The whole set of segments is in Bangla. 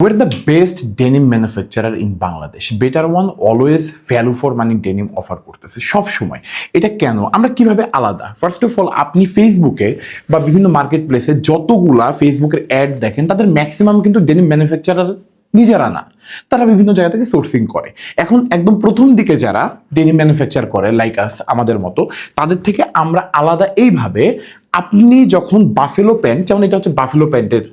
We're the best denim manufacturer in Bangladesh. Better one always value for money denim offer করতেছে সব সময়। এটা কেন, আমরা কিভাবে আলাদা? ফার্স্ট অফ অল, আপনি ফেসবুকে বা বিভিন্ন মার্কেট প্লেসে যতগুলা ফেসবুকের অ্যাড দেখেন, তাদের ম্যাক্সিমাম কিন্তু ডেনিম ম্যানুফ্যাকচারার নিজেরা না, তারা বিভিন্ন জায়গা থেকে সোর্সিং করে। এখন একদম প্রথম দিকে যারা ডেনিম ম্যানুফ্যাকচার করে লাইক আস, আমাদের মতো, তাদের থেকে আমরা আলাদা এইভাবে, আপনি যখন বাফেলো প্যান্ট, যেমন এটা হচ্ছে বাফেলো প্যান্টের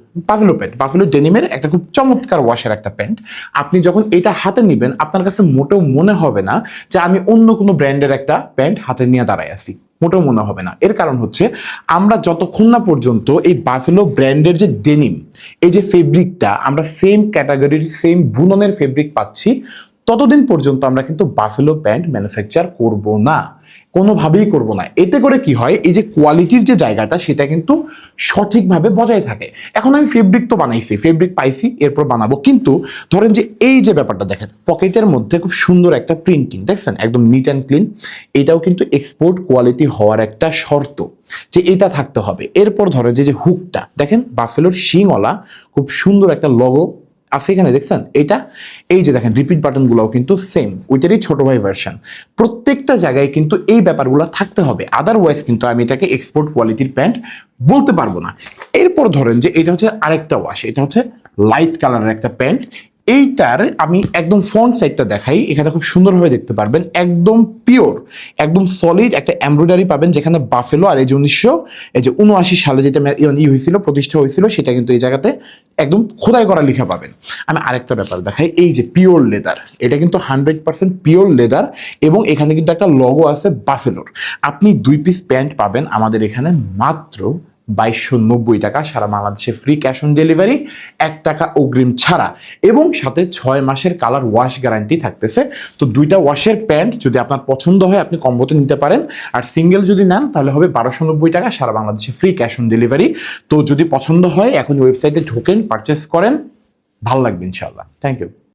বাফেলো ডেনিমের একটা খুব চমৎকার ওয়াশের একটা প্যান্ট, আপনি যখন এটা হাতে নিবেন আপনার কাছে মোটেও মনে হবে না যে আমি অন্য কোনো ব্র্যান্ডের একটা প্যান্ট হাতে নিয়ে দাঁড়ায় আছি, মোটেও মনে হবে না। এর কারণ হচ্ছে আমরা যতক্ষণ না পর্যন্ত এই বাফেলো ব্র্যান্ডের যে ডেনিম, এই যে ফেব্রিকটা আমরা সেম ক্যাটাগরির সেম বুননের ফেব্রিক পাচ্ছি, ততদিন পর্যন্ত আমরা কিন্তু বাফেলো প্যান্ট ম্যানুফ্যাকচার করব না, কোনোভাবেই করব না। এতে করে কি হয়, এই যে কোয়ালিটির যে জায়গাটা সেটা কিন্তু সঠিকভাবে বজায় থাকে। এখন আমি ফেব্রিক তো বানাইছি, ফেব্রিক পাইছি, এরপর বানাবো, কিন্তু ধরেন যে এই যে ব্যাপারটা দেখেন, পকেটের মধ্যে খুব সুন্দর একটা প্রিন্টিং দেখছেন, একদম নিট অ্যান্ড ক্লিন। এটাও কিন্তু এক্সপোর্ট কোয়ালিটি হওয়ার একটা শর্ত যে এটা থাকতে হবে। এরপর ধরেন যে হুকটা দেখেন, বাফেলোর শিংওয়ালা খুব সুন্দর একটা লগো আছে এখানে দেখছেন, এটা এই যে দেখেন রিপিট বাটনগুলোও কিন্তু সেম, ওইটারই ছোট ভাই ভার্সন। প্রত্যেকটা জায়গায় কিন্তু এই ব্যাপারগুলো থাকতে হবে, আদারওয়াইজ কিন্তু আমি এটাকে এক্সপোর্ট কোয়ালিটির প্যান্ট বলতে পারবো না। এরপর ধরেন যে এটা হচ্ছে আরেকটা ওয়াশ, এটা হচ্ছে লাইট কালারের একটা প্যান্ট। এইটার আমি একদম ফ্রন্ট সাইডটা দেখাই, এখানে খুব সুন্দরভাবে দেখতে পারবেন, একদম পিওর, একদম সলিড একটা এমব্রয়ডারি পাবেন, যেখানে বাফেলো আর এই যে 1979 সালে যেটা হয়েছিল, প্রতিষ্ঠা হয়েছিল, সেটা কিন্তু এই জায়গাতে একদম খোদাই করা লেখা পাবেন। আমি আরেকটা ব্যাপার দেখাই, এই যে পিওর লেদার, এটা কিন্তু 100% পিওর লেদার, এবং এখানে কিন্তু একটা লগো আছে বাফেলোর। আপনি 2 পিস প্যান্ট পাবেন আমাদের এখানে মাত্র 2290 টাকা, সারা বাংলাদেশে ফ্রি ক্যাশ অন ডেলিভারি, 1 টাকা অগ্রিম ছাড়া, এবং সাথে 6 মাসের কালার ওয়াশ গ্যারান্টি থাকতেছে। তো 2টা ওয়াশের প্যান্ট যদি আপনার পছন্দ হয় আপনি কম্বোতে নিতে পারেন, আর সিঙ্গেল যদি নেন তাহলে হবে 1290 টাকা, সারা বাংলাদেশে ফ্রি ক্যাশ অন ডেলিভারি। তো যদি পছন্দ হয় এখন ওয়েবসাইটে ঢোকেন, পারচেস করেন, ভালো লাগবে ইনশাআল্লাহ। Thank you.